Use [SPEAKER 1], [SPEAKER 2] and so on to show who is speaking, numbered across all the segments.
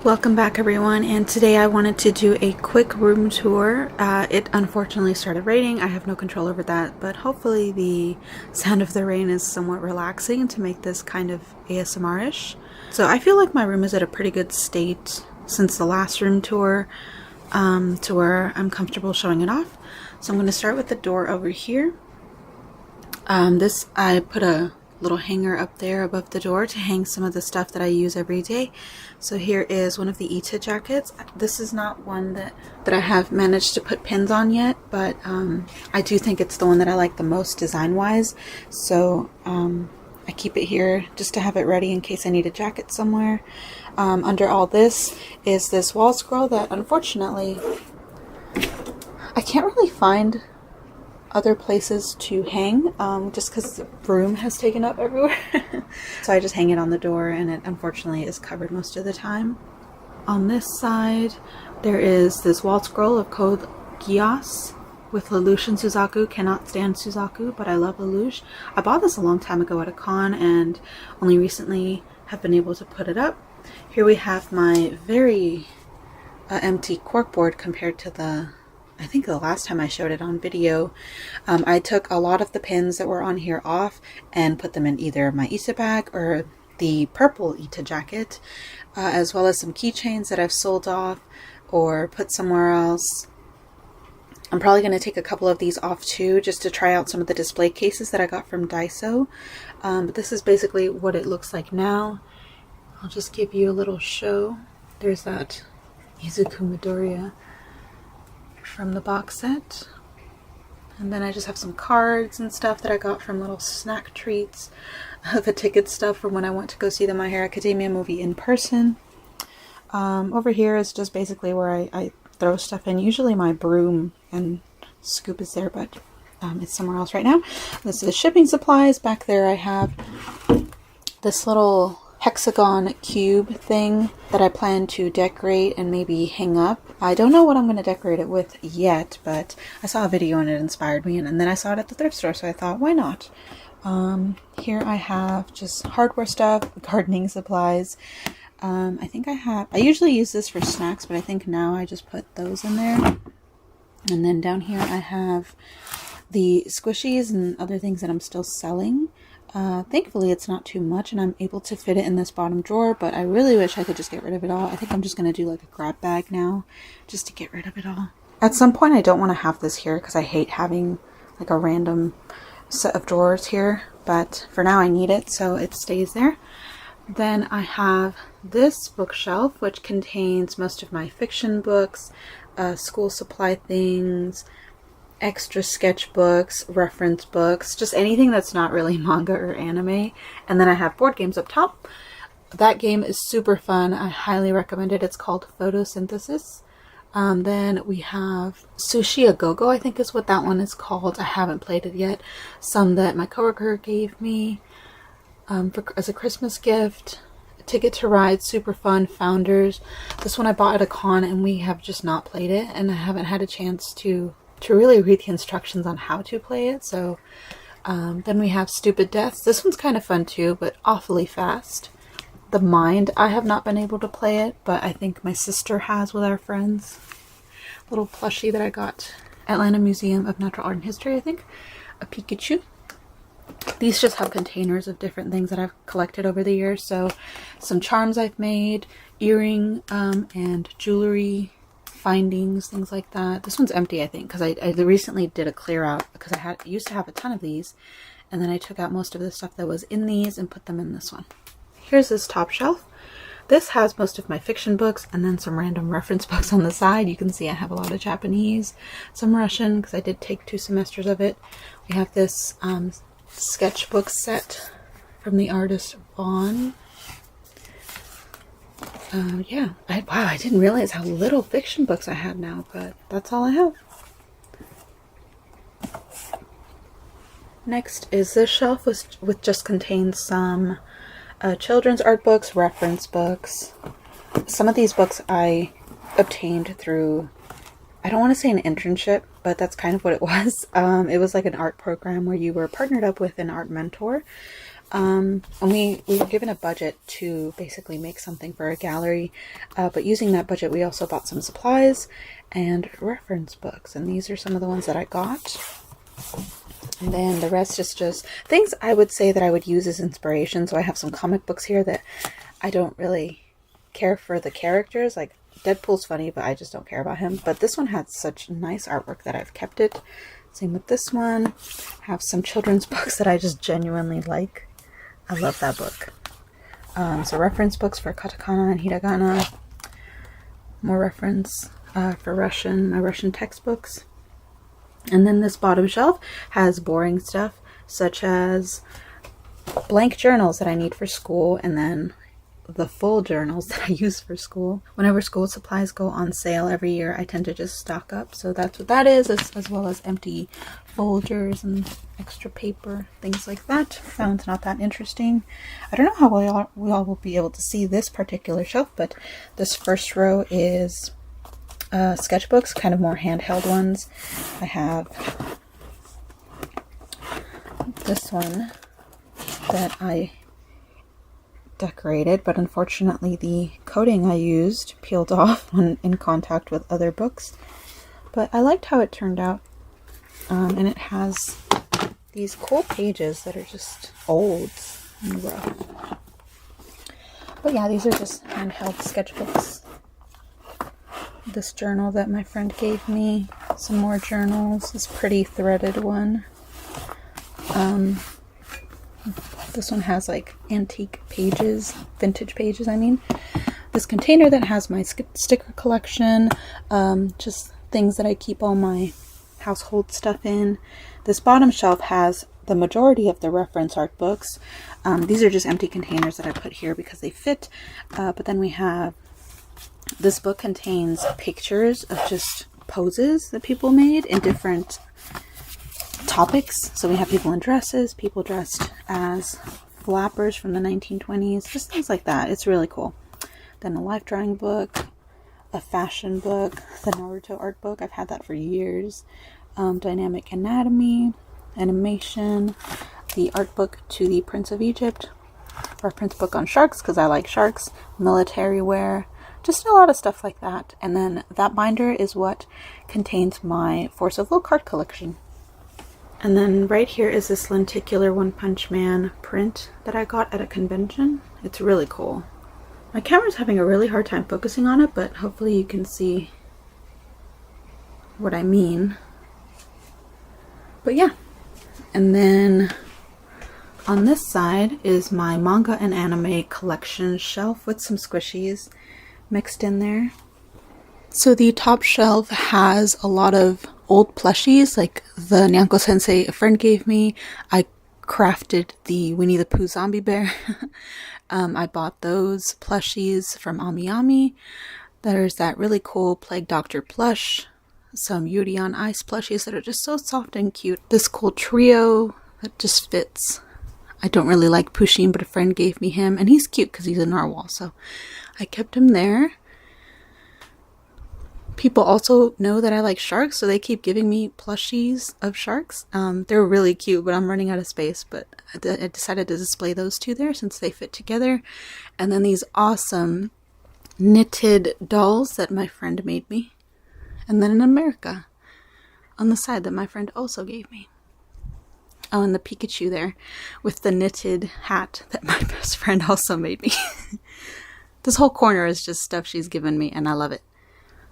[SPEAKER 1] Welcome back everyone, and today I wanted to do a quick room tour. It unfortunately started raining. I have no control over that, but hopefully the sound of the rain is somewhat relaxing to make this kind of ASMR-ish. So I feel like my room is at a pretty good state since the last room tour, to where I'm comfortable showing it off. So I'm going to start with the door over here. I put a little hanger up there above the door to hang some of the stuff that I use every day. So here is one of the Ita jackets. This is not one that I have managed to put pins on yet, but I do think it's the one that I like the most design wise. So I keep it here just to have it ready in case I need a jacket somewhere. Under all this is this wall scroll that unfortunately I can't really find other places to hang, just because the room has taken up everywhere. So I just hang it on the door, and it unfortunately is covered most of the time. On this side there is this wall scroll of Code Geass with Lelouch and Suzaku. Cannot stand Suzaku, but I love Lelouch. I bought this a long time ago at a con and only recently have been able to put it up. Here we have my very empty cork board compared to I think the last time I showed it on video. I took a lot of the pins that were on here off and put them in either my Ita bag or the purple Ita jacket, as well as some keychains that I've sold off or put somewhere else. I'm probably going to take a couple of these off too, just to try out some of the display cases that I got from Daiso. But this is basically what it looks like now. I'll just give you a little show. There's that Izuku Midoriya from the box set, and then I just have some cards and stuff that I got from little snack treats, the ticket stuff from when I went to go see the My Hero Academia movie in person. Over here is just basically where I throw stuff in. Usually my broom and scoop is there, but it's somewhere else right now. This is the shipping supplies. Back there I have this little hexagon cube thing that I plan to decorate and maybe hang up. I don't know what I'm going to decorate it with yet, but I saw a video and it inspired me, and then I saw it at the thrift store, so I thought, why not? Here I have just hardware stuff, gardening supplies. I usually use this for snacks, but I think now I just put those in there. And then down here I have the squishies and other things that I'm still selling. Thankfully it's not too much and I'm able to fit it in this bottom drawer, but I really wish I could just get rid of it all. I think I'm just going to do like a grab bag now just to get rid of it all. At some point I don't want to have this here because I hate having like a random set of drawers here, but for now I need it, so it stays there. Then I have this bookshelf which contains most of my fiction books, school supply things, extra sketchbooks, reference books, just anything that's not really manga or anime. And then I have board games up top. That game is super fun. I highly recommend it. It's called Photosynthesis. Then we have Sushi A Go-Go, I think is what that one is called. I haven't played it yet. Some that my coworker gave me as a Christmas gift. Ticket to Ride, super fun. Founders. This one I bought at a con and we have just not played it, and I haven't had a chance to really read the instructions on how to play it. So then we have Stupid Deaths. This one's kind of fun too, but awfully fast. The Mind, I have not been able to play it, but I think my sister has with our friends. Little plushie that I got at Atlanta Museum of Natural Art and History, I think. A Pikachu. These just have containers of different things that I've collected over the years. So some charms I've made, earring and jewelry findings, things like that. This one's empty, I think, because I recently did a clear out because I used to have a ton of these, and then I took out most of the stuff that was in these and put them in this one. Here's this top shelf. This has most of my fiction books and then some random reference books on the side. You can see I have a lot of Japanese, some Russian because I did take 2 semesters of it. We have this sketchbook set from the artist Vaughn. Yeah, wow, I didn't realize how little fiction books I had now, but that's all I have. Next is this shelf which just contains some children's art books, reference books. Some of these books I obtained through, I don't want to say an internship, but that's kind of what it was. It was like an art program where you were partnered up with an art mentor. And we were given a budget to basically make something for a gallery, but using that budget we also bought some supplies and reference books, and these are some of the ones that I got. And then the rest is just things I would say that I would use as inspiration. So I have some comic books here that I don't really care for the characters. Like Deadpool's funny, but I just don't care about him. But this one had such nice artwork that I've kept it. Same with this one. I have some children's books that I just genuinely like. I love that book. So reference books for katakana and hiragana. More reference for Russian textbooks. And then this bottom shelf has boring stuff, such as blank journals that I need for school, and then the full journals that I use for school. Whenever school supplies go on sale every year, I tend to just stock up. So that's what that is, as well as empty folders and extra paper, things like that. Found not that interesting. I don't know how we all will be able to see this particular shelf, but this first row is sketchbooks, kind of more handheld ones. I have this one that I decorated, but unfortunately the coating I used peeled off when in contact with other books. But I liked how it turned out, and it has these cool pages that are just old and rough. But yeah, these are just handheld sketchbooks. This journal that my friend gave me, some more journals, this pretty threaded one. This one has like antique pages, vintage pages I mean. This container that has my sticker collection, just things that I keep all my household stuff in. This bottom shelf has the majority of the reference art books. These are just empty containers that I put here because they fit, but then we have this book contains pictures of just poses that people made in different topics. So we have people in dresses, people dressed as flappers from the 1920s, just things like that. It's really cool. Then a life drawing book, a fashion book, the Naruto art book. I've had that for years. Dynamic anatomy, animation, the art book to the Prince of Egypt, reference book on sharks because I like sharks, military wear, just a lot of stuff like that. And then that binder is what contains my Force of Will card collection. And then right here is this lenticular One Punch Man print that I got at a convention. It's really cool. My camera's having a really hard time focusing on it, but hopefully you can see what I mean. But yeah. And then on this side is my manga and anime collection shelf with some squishies mixed in there. So the top shelf has a lot of old plushies, like the Nyanko Sensei a friend gave me. I crafted the Winnie the Pooh zombie bear. I bought those plushies from Ami Ami. There's that really cool Plague Doctor plush. Some Yuri on Ice plushies that are just so soft and cute. This cool trio that just fits. I don't really like Pusheen, but a friend gave me him, and he's cute because he's a narwhal, so I kept him there. People also know that I like sharks, so they keep giving me plushies of sharks. They're really cute, but I'm running out of space, but I decided to display those two there since they fit together. And then these awesome knitted dolls that my friend made me. And then an America on the side that my friend also gave me. Oh, and the Pikachu there with the knitted hat that my best friend also made me. This whole corner is just stuff she's given me, and I love it.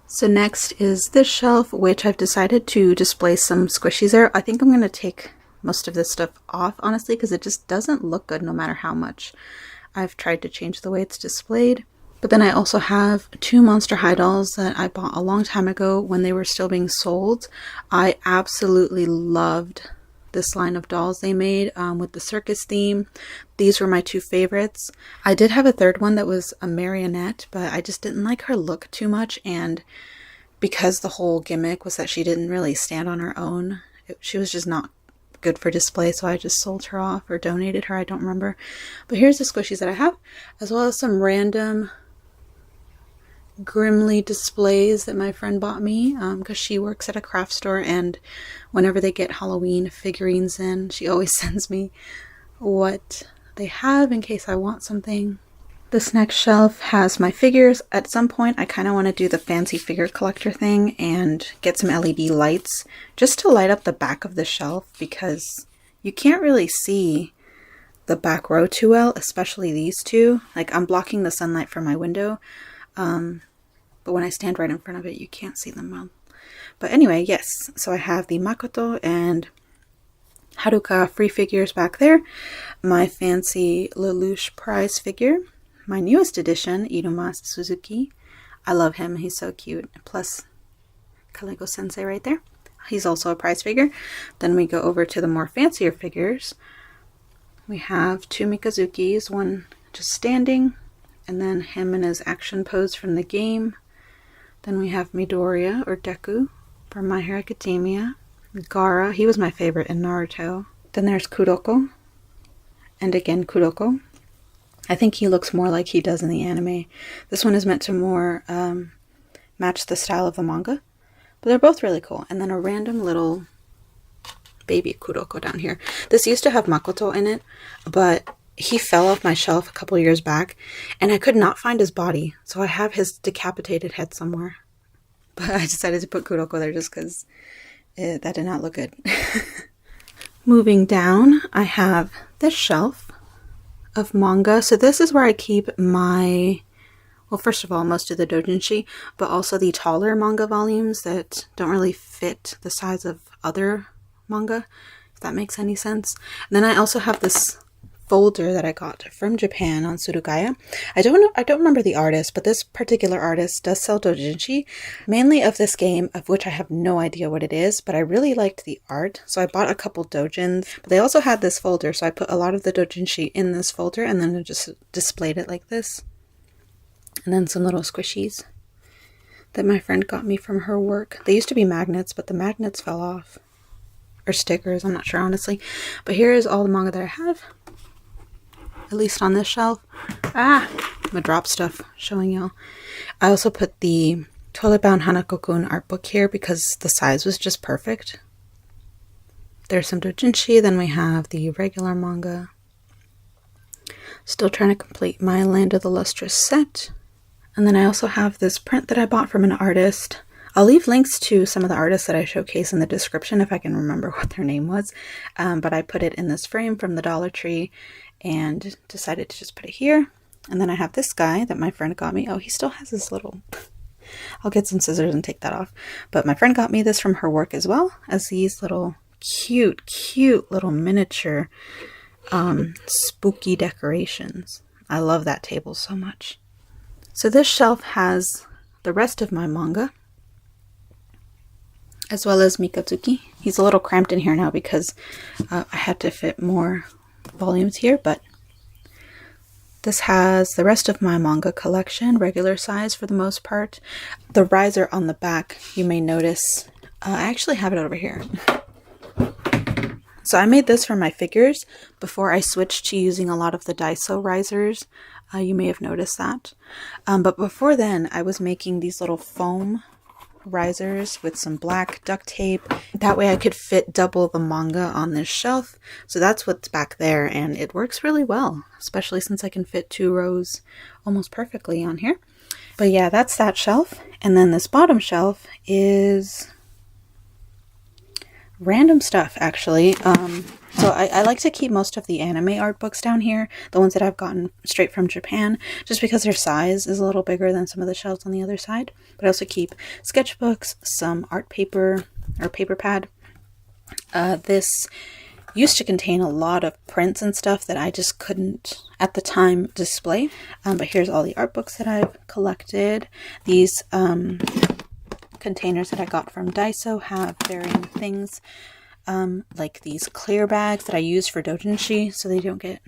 [SPEAKER 1] So next is this shelf, which I've decided to display some squishies there. I think I'm going to take most of this stuff off, honestly, because it just doesn't look good no matter how much I've tried to change the way it's displayed. But then I also have two Monster High dolls that I bought a long time ago when they were still being sold. I absolutely loved this line of dolls they made with the circus theme. These were my two favorites. I did have a third one that was a marionette, but I just didn't like her look too much, and because the whole gimmick was that she didn't really stand on her own, she was just not good for display, so I just sold her off or donated her, I don't remember. But here's the squishies that I have, as well as some random Grimly displays that my friend bought me because she works at a craft store, and whenever they get Halloween figurines in, she always sends me what they have in case I want something. This next shelf has my figures. At some point I kind of want to do the fancy figure collector thing and get some LED lights just to light up the back of the shelf, because you can't really see the back row too well, especially these two. Like, I'm blocking the sunlight from my window, but when I stand right in front of it, you can't see them well. But anyway, yes, so I have the Makoto and Haruka free figures back there, my fancy Lelouch prize figure, my newest edition, Iruma Suzuki. I love him, he's so cute. Plus Kalego Sensei right there. He's also a prize figure. Then we go over to the more fancier figures. We have two Mikazukis, one just standing, and then him in his action pose from the game. Then we have Midoriya, or Deku, from My Hero Academia. Gaara, he was my favorite in Naruto. Then there's Kuroko, and again Kuroko. I think he looks more like he does in the anime. This one is meant to more match the style of the manga, but they're both really cool. And then a random little baby Kuroko down here. This used to have Makoto in it, but he fell off my shelf a couple years back, and I could not find his body, so I have his decapitated head somewhere. But I decided to put Kuroko there just because that did not look good. Moving down, I have this shelf of manga. So this is where I keep my, well, first of all, most of the doujinshi, but also the taller manga volumes that don't really fit the size of other manga, if that makes any sense. And then I also have this folder that I got from Japan on Surugaya. I don't remember the artist, but this particular artist does sell doujinshi, mainly of this game, of which I have no idea what it is, but I really liked the art, so I bought a couple doujins. But they also had this folder, so I put a lot of the doujinshi in this folder, and then I just displayed it like this. And then some little squishies that my friend got me from her work. They used to be magnets, but the magnets fell off. Or stickers, I'm not sure honestly. But here is all the manga that I have, at least on this shelf. I'm gonna drop stuff showing y'all. I also put the Toilet Bound Hanako-kun art book here because the size was just perfect. There's some doujinshi, then we have the regular manga. Still trying to complete my Land of the Lustrous set. And then I also have this print that I bought from an artist. I'll leave links to some of the artists that I showcase in the description if I can remember what their name was. But I put it in this frame from the Dollar Tree and decided to just put it here. And then I have this guy that my friend got me. Oh, he still has this little... I'll get some scissors and take that off. But my friend got me this from her work as well, as these little cute little miniature spooky decorations. I love that table so much. So this shelf has the rest of my manga, as well as Mikazuki. He's a little cramped in here now because I had to fit more volumes here, but this has the rest of my manga collection, regular size for the most part. The riser on the back, you may notice, I actually have it over here. So I made this for my figures before I switched to using a lot of the Daiso risers. You may have noticed that. But before then, I was making these little foam risers with some black duct tape. That way I could fit double the manga on this shelf. So that's what's back there, and it works really well, especially since I can fit 2 rows almost perfectly on here. But yeah, that's that shelf. And then this bottom shelf is random stuff, actually. So I like to keep most of the anime art books down here, the ones that I've gotten straight from Japan, just because their size is a little bigger than some of the shelves on the other side. But I also keep sketchbooks, some art paper or paper pad. This used to contain a lot of prints and stuff that I just couldn't at the time display. But here's all the art books that I've collected. These containers that I got from Daiso have varying things. Like these clear bags that I use for doujinshi so they don't get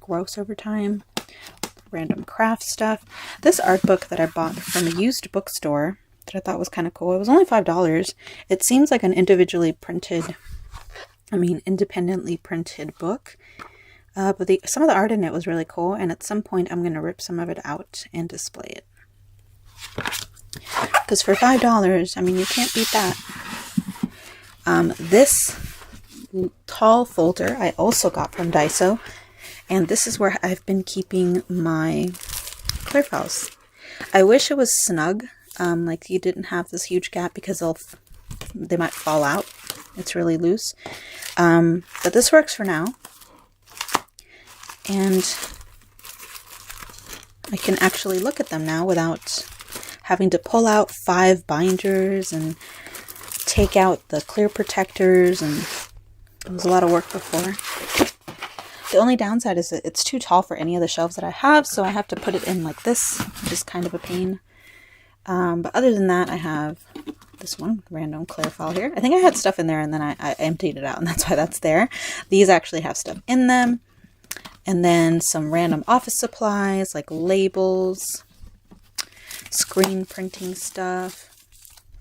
[SPEAKER 1] gross over time. Random craft stuff. This art book that I bought from a used bookstore that I thought was kind of cool. It was only $5. It seems like an independently printed book. But some of the art in it was really cool, and at some point I'm going to rip some of it out and display it. Because for $5, I mean, you can't beat that. This tall folder I also got from Daiso. And this is where I've been keeping my clear files. I wish it was snug, like you didn't have this huge gap because they might fall out. It's really loose. But this works for now. And I can actually look at them now without having to pull out 5 binders and take out the clear protectors, and it was a lot of work before. The only downside is that it's too tall for any of the shelves that I have, so I have to put it in like this, which is kind of a pain. But other than that, I have this one random clear file here. I think I had stuff in there and then I emptied it out, and that's why that's there. These actually have stuff in them. And then some random office supplies like labels, screen printing stuff,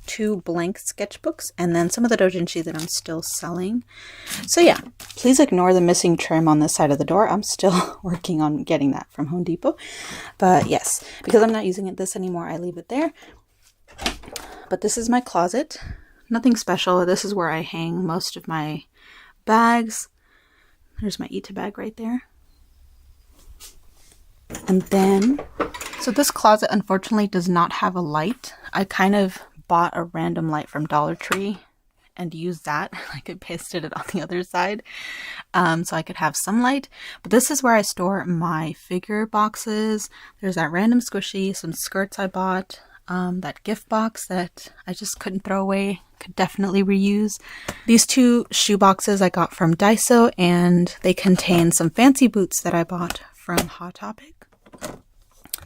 [SPEAKER 1] 2 blank sketchbooks, and then some of the doujinshi that I'm still selling. So yeah, please ignore the missing trim on this side of the door. I'm still working on getting that from Home Depot. But yes, because I'm not using this anymore, I leave it there. But this is my closet. Nothing special. This is where I hang most of my bags. There's my Ita bag right there. And then, so this closet unfortunately does not have a light. I kind of bought a random light from Dollar Tree and used that. I could pasted it on the other side so I could have some light. But this is where I store my figure boxes. There's that random squishy, some skirts I bought, that gift box that I just couldn't throw away, could definitely reuse. These 2 shoe boxes I got from Daiso, and they contain some fancy boots that I bought from Hot Topic.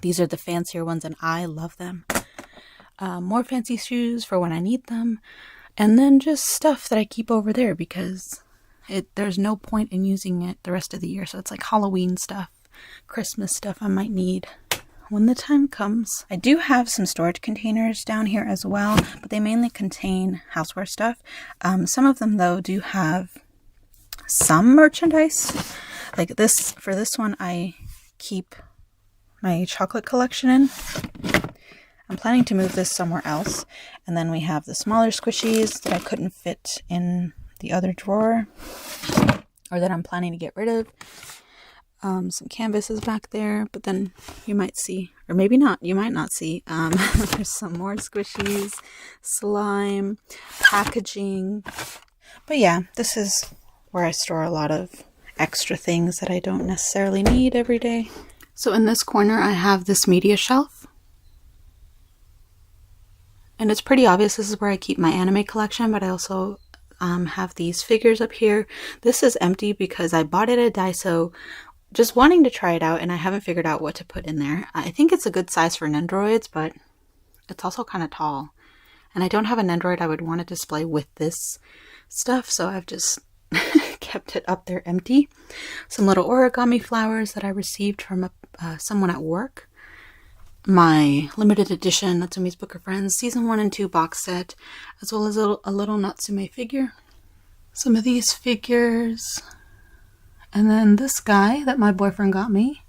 [SPEAKER 1] These are the fancier ones and I love them. More fancy shoes for when I need them. And then just stuff that I keep over there because there's no point in using it the rest of the year. So it's like Halloween stuff, Christmas stuff I might need when the time comes. I do have some storage containers down here as well, but they mainly contain houseware stuff. Some of them though do have some merchandise. Like this, for this one I keep my chocolate collection in. I'm planning to move this somewhere else. And then we have the smaller squishies that I couldn't fit in the other drawer, or that I'm planning to get rid of. Some canvases back there, but then you might see, or maybe not, you might not see, there's some more squishies, slime, packaging. But yeah, this is where I store a lot of extra things that I don't necessarily need every day. So in this corner, I have this media shelf. And it's pretty obvious this is where I keep my anime collection, but I also have these figures up here. This is empty because I bought it at Daiso just wanting to try it out, and I haven't figured out what to put in there. I think it's a good size for Nendoroids, but it's also kind of tall. And I don't have a Nendoroid I would want to display with this stuff, so I've just kept it up there empty. Some little origami flowers that I received from someone at work. My limited edition Natsumi's Book of Friends season 1 and 2 box set, as well as a little Natsume figure. Some of these figures. And then this guy that my boyfriend got me.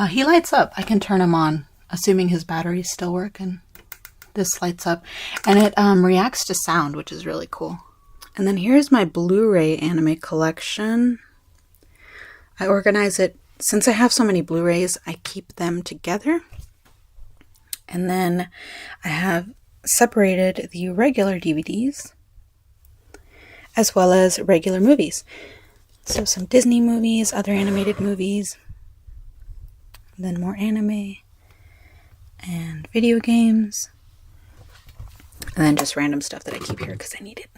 [SPEAKER 1] He lights up. I can turn him on, assuming his batteries still work, and this lights up. And it reacts to sound, which is really cool. And then here's my Blu-ray anime collection. I organize it. Since I have so many Blu-rays, I keep them together. And then I have separated the regular DVDs as well as regular movies. So some Disney movies, other animated movies, then more anime and video games. And then just random stuff that I keep here because I need it.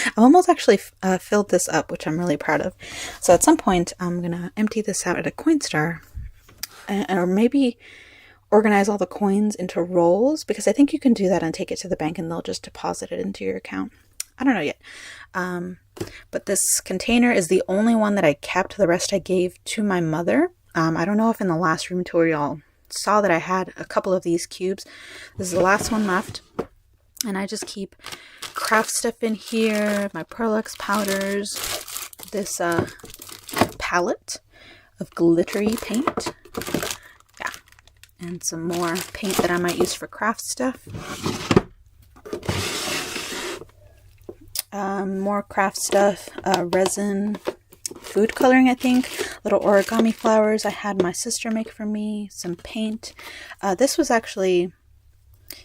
[SPEAKER 1] I've almost actually filled this up, which I'm really proud of. So at some point, I'm going to empty this out at a Coinstar. Or maybe organize all the coins into rolls, because I think you can do that and take it to the bank and they'll just deposit it into your account. I don't know yet. But this container is the only one that I kept. The rest I gave to my mother. I don't know if in the last room tour y'all saw that I had a couple of these cubes. This is the last one left. And I just keep craft stuff in here, my Pearlux powders, this palette of glittery paint. Yeah. and some more paint that I might use for craft stuff. More craft stuff, resin, food coloring, I think, little origami flowers I had my sister make for me, some paint. This was actually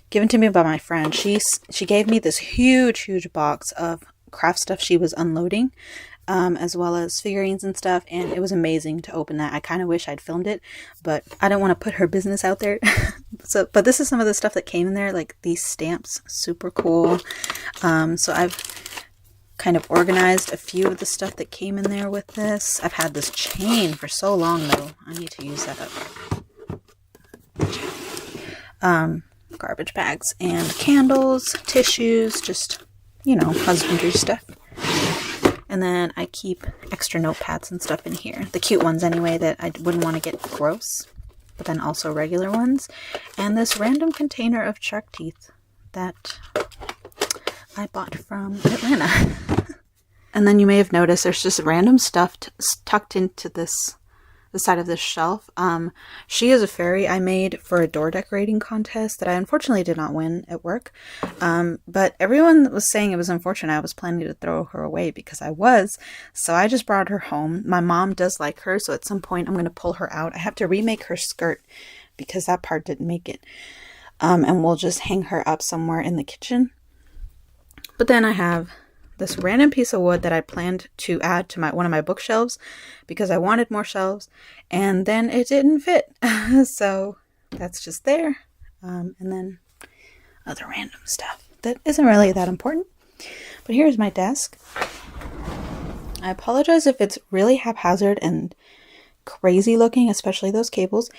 [SPEAKER 1] given to me by my friend. She gave me this huge box of craft stuff she was unloading, as well as figurines and stuff, and it was amazing to open that. I kind of wish I'd filmed it, but I don't want to put her business out there. But this is some of the stuff that came in there, like these stamps, super cool. So I've kind of organized a few of the stuff that came in there with this. I've had this chain for so long though. I need to use that up. Garbage bags and candles, tissues, just, you know, husbandry stuff. And then I keep extra notepads and stuff in here. The cute ones anyway, that I wouldn't want to get gross, but then also regular ones. And this random container of shark teeth that I bought from Atlanta. And then you may have noticed there's just random stuff tucked into the side of this shelf. She is a fairy I made for a door decorating contest that I unfortunately did not win at work. But everyone was saying it was unfortunate. I was planning to throw her away because I was. So I just brought her home. My mom does like her, so at some point I'm going to pull her out. I have to remake her skirt because that part didn't make it. And we'll just hang her up somewhere in the kitchen. But then I have this random piece of wood that I planned to add to one of my bookshelves because I wanted more shelves, and then it didn't fit. So that's just there. And then other random stuff that isn't really that important. But here's my desk. I apologize if it's really haphazard and crazy looking, especially those cables.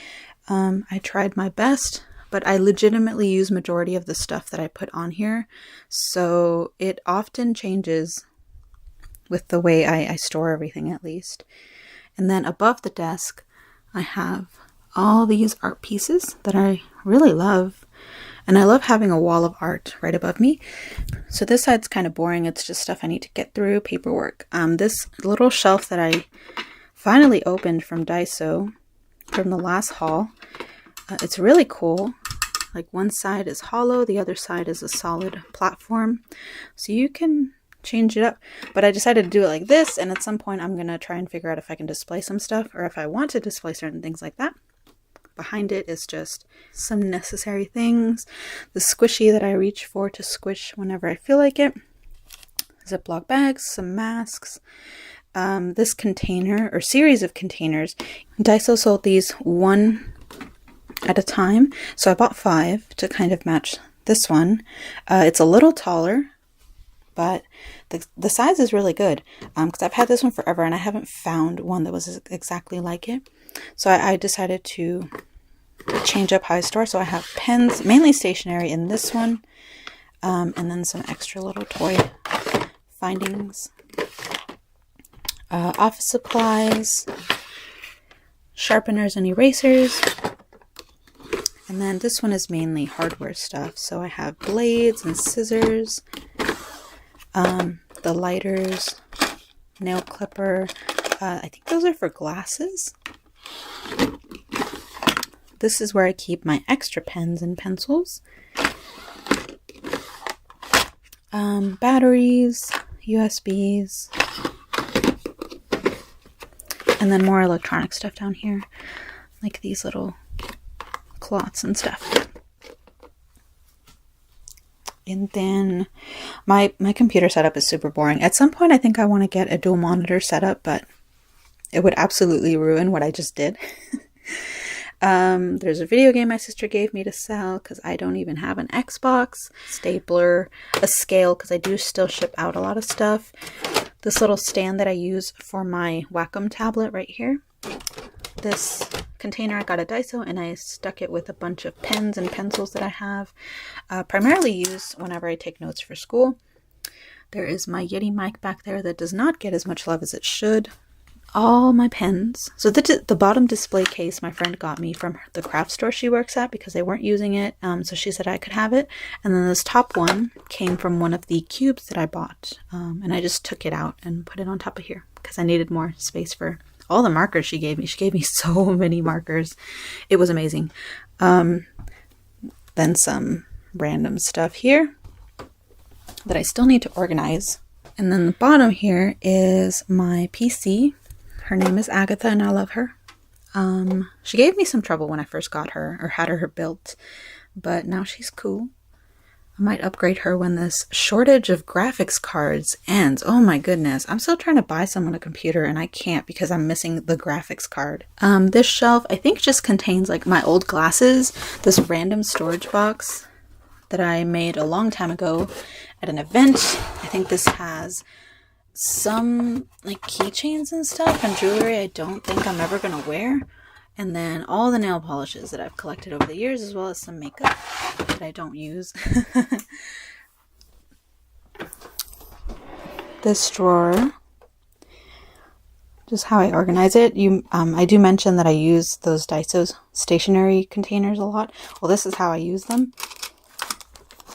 [SPEAKER 1] I tried my best, but I legitimately use majority of the stuff that I put on here. So it often changes with the way I store everything, at least. And then above the desk, I have all these art pieces that I really love. And I love having a wall of art right above me. So this side's kind of boring. It's just stuff I need to get through, paperwork. This little shelf that I finally opened from Daiso from the last haul. It's really cool. Like one side is hollow, the other side is a solid platform. So you can change it up. But I decided to do it like this, and at some point I'm going to try and figure out if I can display some stuff or if I want to display certain things like that. Behind it is just some necessary things. The squishy that I reach for to squish whenever I feel like it. Ziploc bags, some masks. This container, or series of containers, Daiso sold these one at a time, so I bought 5 to kind of match this one. It's a little taller, but the size is really good, because I've had this one forever and I haven't found one that was exactly like it. So I decided to change up how I store. So I have pens, mainly stationery, in this one, and then some extra little toy findings, office supplies, sharpeners and erasers. And then this one is mainly hardware stuff. So I have blades and scissors, the lighters, nail clipper. I think those are for glasses. This is where I keep my extra pens and pencils. Batteries, USBs, and then more electronic stuff down here, like these little cloths and stuff. And then my computer setup is super boring. At some point I think I want to get a dual monitor setup, but it would absolutely ruin what I just did. There's a video game my sister gave me to sell because I don't even have an Xbox, stapler, a scale because I do still ship out a lot of stuff, this little stand that I use for my Wacom tablet right here, this container I got at Daiso, and I stuck it with a bunch of pens and pencils that I have, primarily used whenever I take notes for school. There is my Yeti mic back there that does not get as much love as it should. All my pens. So the bottom display case my friend got me from the craft store she works at because they weren't using it, so she said I could have it. And then this top one came from one of the cubes that I bought, and I just took it out and put it on top of here because I needed more space for all the markers she gave me. She gave me so many markers. It was amazing. Then some random stuff here that I still need to organize. And then the bottom here is my PC. Her name is Agatha and I love her. She gave me some trouble when I first got her or had her built, but now she's cool. I might upgrade her when this shortage of graphics cards ends. Oh my goodness. I'm still trying to buy someone a computer and I can't because I'm missing the graphics card. This shelf I think just contains like my old glasses, this random storage box that I made a long time ago at an event. I think this has some like keychains and stuff and jewelry I don't think I'm ever gonna wear. And then all the nail polishes that I've collected over the years, as well as some makeup that I don't use. This drawer, just how I organize it. I do mention that I use those Daiso stationery containers a lot. Well, this is how I use them.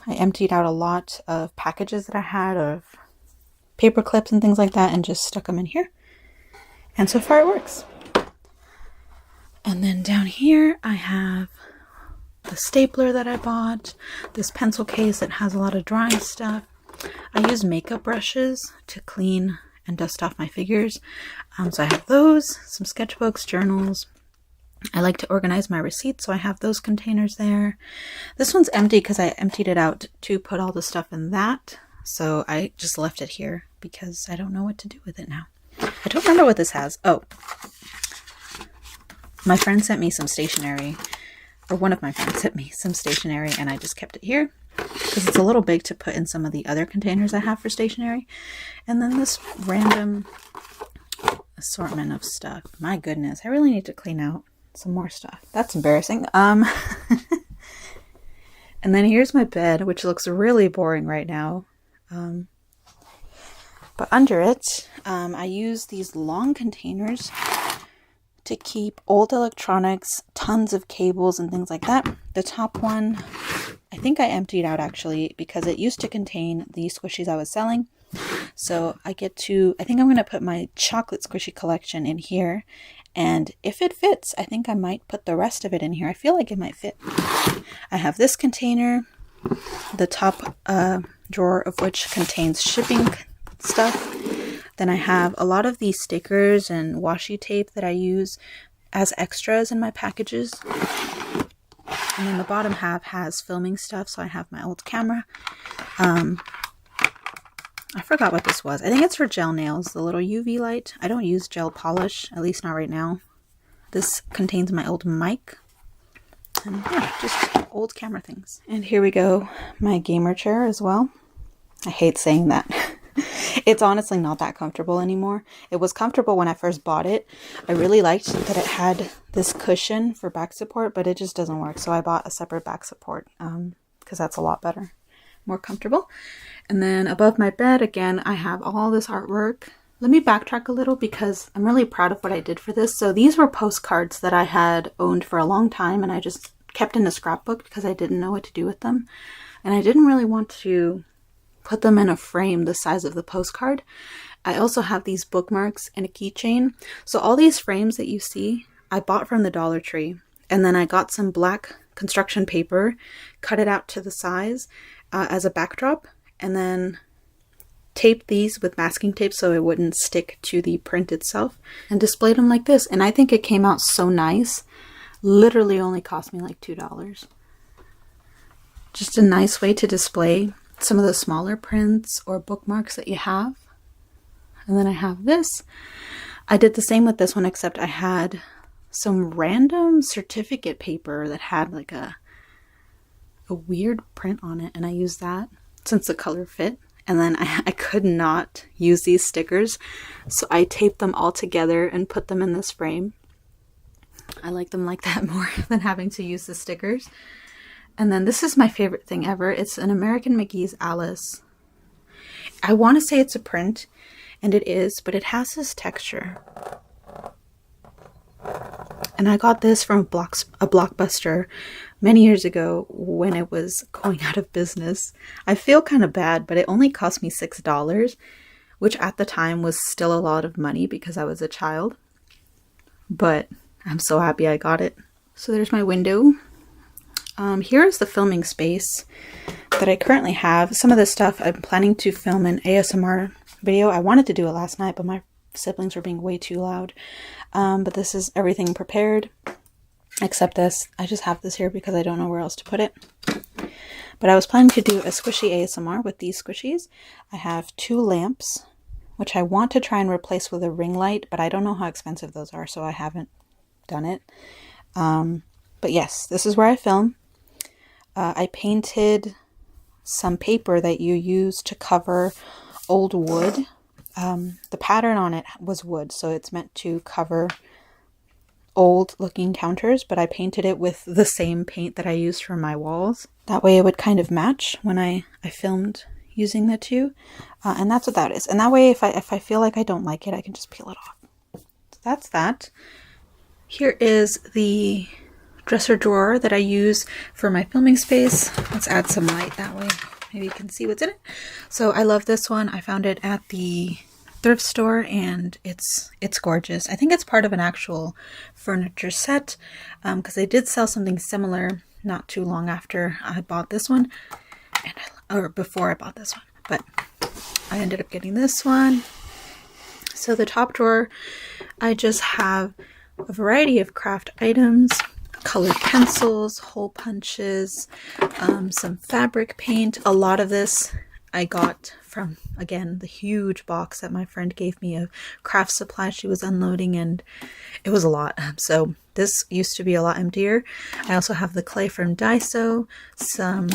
[SPEAKER 1] I emptied out a lot of packages that I had of paper clips and things like that and just stuck them in here. And so far it works. And then down here I have the stapler that I bought, this pencil case that has a lot of drawing stuff. I use makeup brushes to clean and dust off my figures. So I have those, some sketchbooks, journals. I like to organize my receipts, so I have those containers there. This one's empty because I emptied it out to put all the stuff in that. So I just left it here because I don't know what to do with it now. I don't remember what this has. Oh. My friend sent me some stationery, or one of my friends sent me some stationery, and I just kept it here because it's a little big to put in some of the other containers I have for stationery. And then this random assortment of stuff. My goodness, I really need to clean out some more stuff. That's embarrassing. And then here's my bed, which looks really boring right now. But under it, I use these long containers to keep old electronics, tons of cables and things like that. The top one, I think I emptied out actually because it used to contain the squishies I was selling. So I think I'm going to put my chocolate squishy collection in here. And if it fits, I think I might put the rest of it in here. I feel like it might fit. I have this container, the top drawer of which contains shipping stuff. Then I have a lot of these stickers and washi tape that I use as extras in my packages. And then the bottom half has filming stuff, so I have my old camera. I forgot what this was. I think it's for gel nails, the little UV light. I don't use gel polish, at least not right now. This contains my old mic. And yeah, just old camera things. And here we go, my gamer chair as well. I hate saying that. It's honestly not that comfortable anymore. It was comfortable when I first bought it. I really liked that it had this cushion for back support, but it just doesn't work. So I bought a separate back support because that's a lot better, more comfortable. And then above my bed, again, I have all this artwork. Let me backtrack a little because I'm really proud of what I did for this. So these were postcards that I had owned for a long time and I just kept in a scrapbook because I didn't know what to do with them. And I didn't really want to put them in a frame the size of the postcard. I also have these bookmarks and a keychain. So all these frames that you see, I bought from the Dollar Tree. And then I got some black construction paper, cut it out to the size as a backdrop, and then taped these with masking tape so it wouldn't stick to the print itself, and displayed them like this. And I think it came out so nice. Literally only cost me like $2. Just a nice way to display some of the smaller prints or bookmarks that you have. And then I have this. I did the same with this one, except I had some random certificate paper that had like a weird print on it, and I used that since the color fit. And then I could not use these stickers, so I taped them all together and put them in this frame. I like them like that more than having to use the stickers. And then this is my favorite thing ever. It's an American McGee's Alice. I want to say it's a print, and it is, but it has this texture. And I got this from a Blockbuster many years ago when it was going out of business. I feel kind of bad, but it only cost me $6, which at the time was still a lot of money because I was a child. but I'm so happy I got it. So there's my window. Here's the filming space that I currently have. Some of this stuff I'm planning to film an ASMR video. I wanted to do it last night, but my siblings were being way too loud. But this is everything prepared, except this. I just have this here because I don't know where else to put it. But I was planning to do a squishy ASMR with these squishies. I have 2 lamps, which I want to try and replace with a ring light, but I don't know how expensive those are, so I haven't done it. But yes, this is where I film. I painted some paper that you use to cover old wood. The pattern on it was wood, so it's meant to cover old looking counters, but I painted it with the same paint that I used for my walls. That way it would kind of match when I filmed using the two. And that's what that is. And that way if I feel like I don't like it, I can just peel it off. So that's that. Here is the dresser drawer that I use for my filming space. Let's add some light that way. Maybe you can see what's in it. So I love this one. I found it at the thrift store and it's gorgeous. I think it's part of an actual furniture set because they did sell something similar not too long after I bought this one, or before I bought this one, but I ended up getting this one. So the top drawer, I just have a variety of craft items, colored pencils, hole punches, some fabric paint. A lot of this I got from, again, the huge box that my friend gave me of craft supplies she was unloading, and it was a lot. So this used to be a lot emptier. I also have the clay from Daiso, some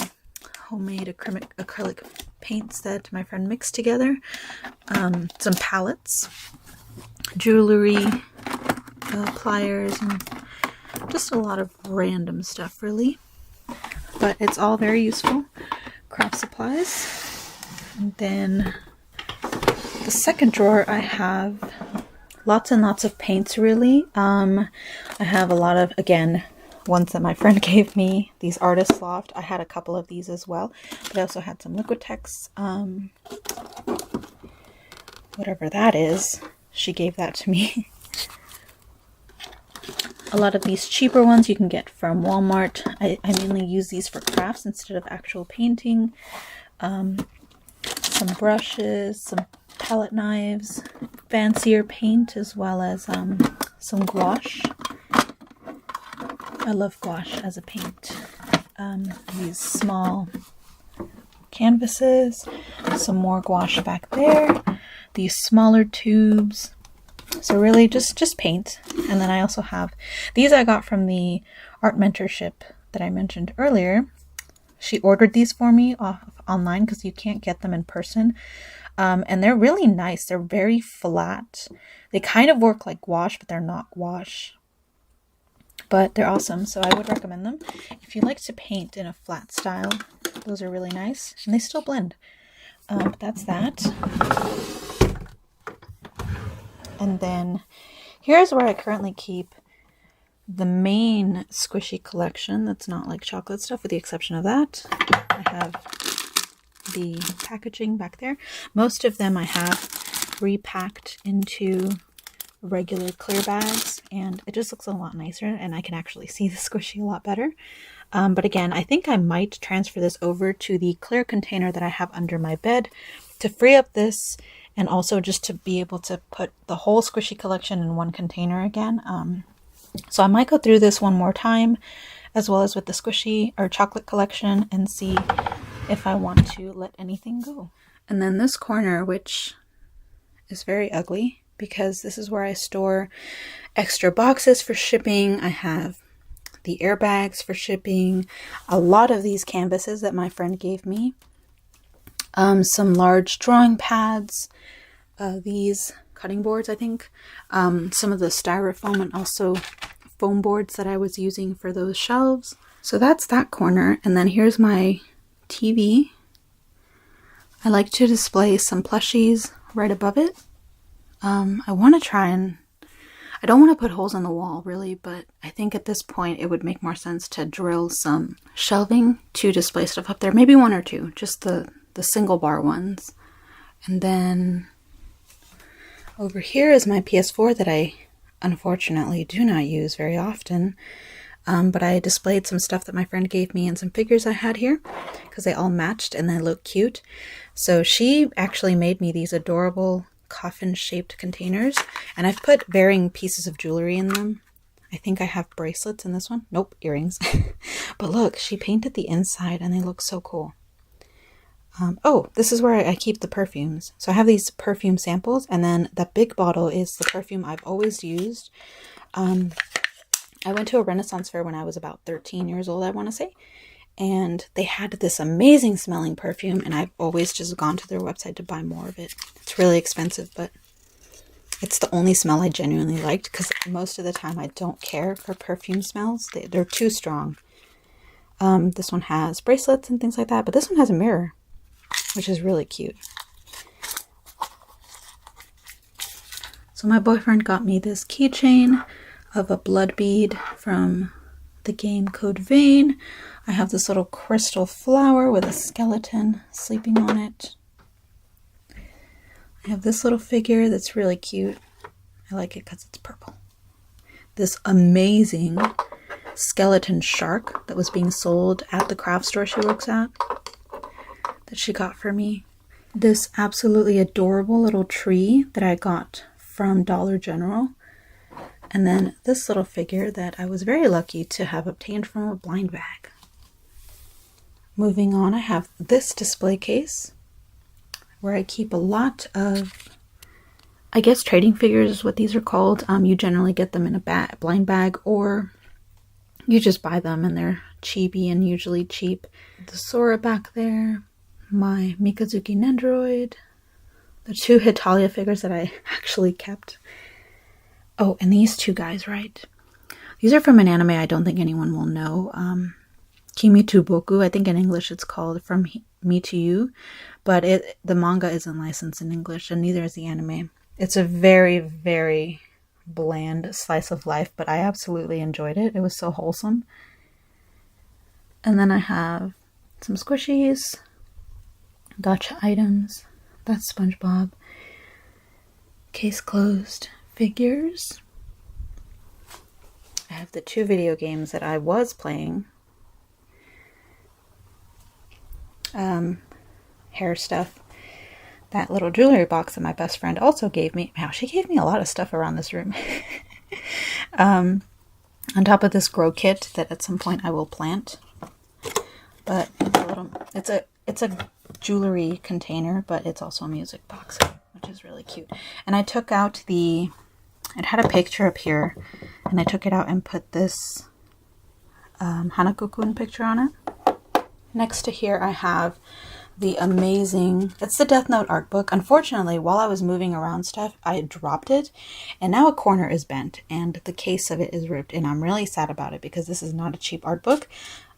[SPEAKER 1] homemade acrylic paints that my friend mixed together, some palettes, jewelry, pliers, and just a lot of random stuff really, but it's all very useful craft supplies. And then the second drawer, I have lots and lots of paints really. I have a lot of, again, ones that my friend gave me, these Artist Loft. I had a couple of these as well, but I also had some Liquitex, whatever that is, she gave that to me. A lot of these cheaper ones you can get from Walmart. I mainly use these for crafts instead of actual painting. Some brushes, some palette knives, fancier paint, as well as some gouache. I love gouache as a paint. These small canvases, some more gouache back there, these smaller tubes. So really just paint. And then I also have these I got from the art mentorship that I mentioned earlier. She ordered these for me online because you can't get them in person. And they're really nice. They're very flat. They kind of work like gouache, but they're not gouache. But they're awesome, so I would recommend them. If you like to paint in a flat style, those are really nice. And they still blend. But that's that. And then here's where I currently keep the main squishy collection that's not like chocolate stuff, with the exception of that. I have the packaging back there. Most of them I have repacked into regular clear bags, and it just looks a lot nicer, and I can actually see the squishy a lot better. But again, I think I might transfer this over to the clear container that I have under my bed to free up this, and also just to be able to put the whole squishy collection in one container again. So I might go through this one more time, as well as with the squishy or chocolate collection, and see if I want to let anything go. And then this corner, which is very ugly, because this is where I store extra boxes for shipping. I have the airbags for shipping, a lot of these canvases that my friend gave me, some large drawing pads, these cutting boards, I think, some of the styrofoam and also foam boards that I was using for those shelves. So that's that corner. And then here's my TV. I like to display some plushies right above it. I want to try and, I don't want to put holes in the wall really, but I think at this point it would make more sense to drill some shelving to display stuff up there. Maybe one or two, just the single bar ones. And then over here is my PS4 that I unfortunately do not use very often. But I displayed some stuff that my friend gave me and some figures I had here because they all matched and they look cute. So she actually made me these adorable coffin-shaped containers, and I've put varying pieces of jewelry in them. I think I have bracelets in this one. Nope, earrings. But look, she painted the inside and they look so cool. Oh, this is where I keep the perfumes. So I have these perfume samples, and then the big bottle is the perfume I've always used. I went to a Renaissance fair when I was about 13 years old, I want to say. And they had this amazing smelling perfume, and I've always just gone to their website to buy more of it. It's really expensive, but it's the only smell I genuinely liked, because most of the time I don't care for perfume smells. They're too strong. This one has bracelets and things like that, but this one has a mirror, which is really cute. So my boyfriend got me this keychain of a blood bead from the game Code Vein. I have this little crystal flower with a skeleton sleeping on it. I have this little figure that's really cute. I like it because it's purple. This amazing skeleton shark that was being sold at the craft store she works at, that she got for me. This absolutely adorable little tree that I got from Dollar General. And then this little figure that I was very lucky to have obtained from a blind bag. Moving on, I have this display case where I keep a lot of, I guess, trading figures is what these are called. You generally get them in a blind bag, or you just buy them and they're chibi and usually cheap. The Sora back there, my Mikazuki Nendoroid, the two Hitalia figures that I actually kept. Oh, and these two guys, right? These are from an anime I don't think anyone will know. Kimi to Boku, I think in English it's called From Me to You. But the manga isn't licensed in English, and neither is the anime. It's a very, very bland slice of life, but I absolutely enjoyed it. It was so wholesome. And then I have some squishies, gotcha items. That's SpongeBob. Case closed. Figures. I have the two video games that I was playing. Hair stuff. That little jewelry box that my best friend also gave me. Wow, she gave me a lot of stuff around this room. On top of this grow kit that at some point I will plant. But it's a jewelry container, but it's also a music box, which is really cute. And I took out it had a picture up here, and I took it out and put this Hanako-kun picture on it. Next to here I have the amazing, it's the Death Note art book. Unfortunately, while I was moving around stuff, I dropped it, and now a corner is bent, and the case of it is ripped, and I'm really sad about it because this is not a cheap art book.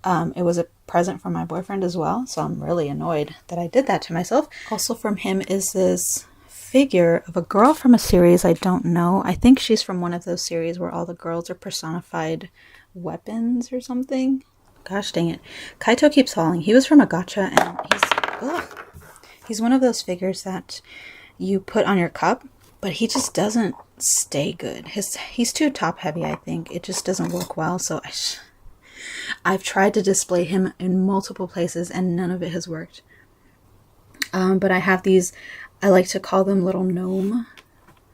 [SPEAKER 1] It was a present from my boyfriend as well, so I'm really annoyed that I did that to myself. Also from him is this figure of a girl from a series I don't know. I think she's from one of those series where all the girls are personified weapons or something. Gosh dang it. Kaito keeps falling. He was from a gacha, and he's one of those figures that you put on your cup, but he just doesn't stay good. He's too top heavy, I think. It just doesn't work well, so I've tried to display him in multiple places and none of it has worked. But I have these, I like to call them little gnome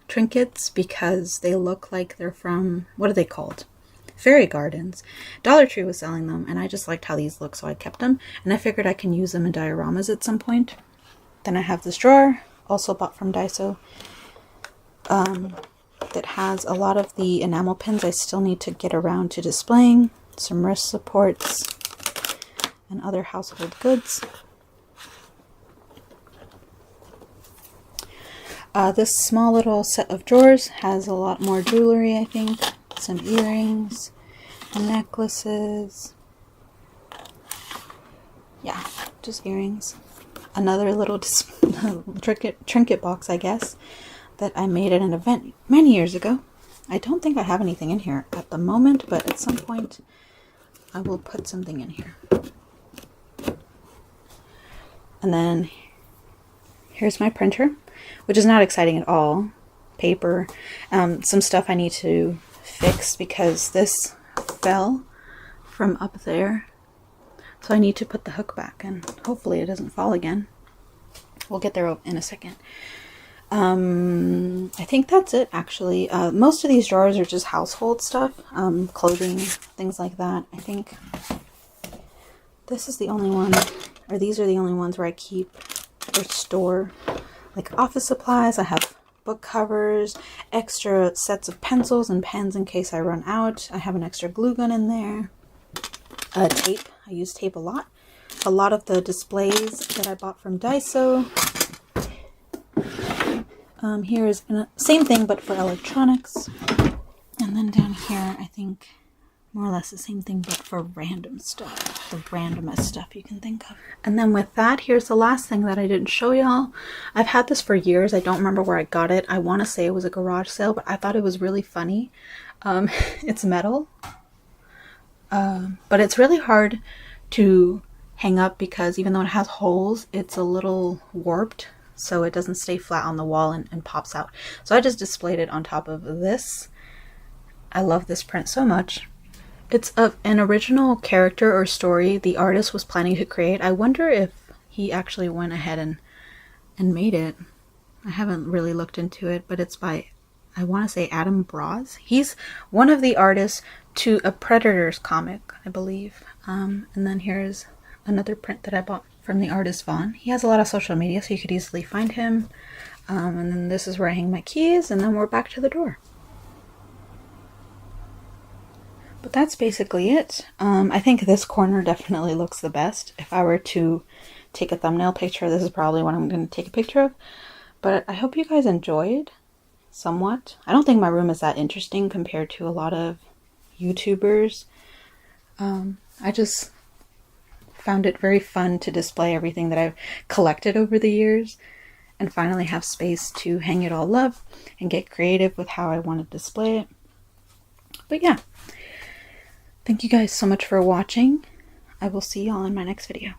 [SPEAKER 1] trinkets because they look like they're from, what are they called? Fairy Gardens. Dollar Tree was selling them, and I just liked how these look, so I kept them. And I figured I can use them in dioramas at some point. Then I have this drawer, also bought from Daiso, that has a lot of the enamel pins I still need to get around to displaying. Some wrist supports and other household goods. This small little set of drawers has a lot more jewelry, I think. Some earrings, necklaces. Yeah, just earrings. Another little trinket box, I guess, that I made at an event many years ago. I don't think I have anything in here at the moment, but at some point I will put something in here. And then here's my printer, which is not exciting at all. paper. Some stuff I need to fix because this fell from up there. So I need to put the hook back and hopefully it doesn't fall again. We'll get there in a second. I think that's it actually. Most of these drawers are just household stuff, clothing, things like that. I think this is the only one, or these are the only ones where I keep or store like office supplies. I have book covers, extra sets of pencils and pens in case I run out. I have an extra glue gun in there. Tape. I use tape a lot. A lot of the displays that I bought from Daiso. Here is same thing but for electronics. And then down here, I think more or less the same thing but for random stuff. The randomest stuff you can think of. And then with that, here's the last thing that I didn't show y'all. I've had this for years. I don't remember where I got it. I want to say it was a garage sale, but I thought it was really funny. It's metal. But it's really hard to hang up because even though it has holes, it's a little warped. So it doesn't stay flat on the wall and pops out. So I just displayed it on top of this. I love this print so much. It's an original character or story the artist was planning to create. I wonder if he actually went ahead and made it. I haven't really looked into it, but it's by, I want to say, Adam Braz. He's one of the artists to a Predators comic, I believe. And then here's another print that I bought from the artist Vaughn. He has a lot of social media, so you could easily find him. And then this is where I hang my keys, and then we're back to the door. But that's basically it. I think this corner definitely looks the best. If I were to take a thumbnail picture, this is probably what I'm going to take a picture of. But I hope you guys enjoyed somewhat. I don't think my room is that interesting compared to a lot of YouTubers. I just found it very fun to display everything that I've collected over the years and finally have space to hang it all up and get creative with how I want to display it. But yeah, thank you guys so much for watching. I will see y'all in my next video.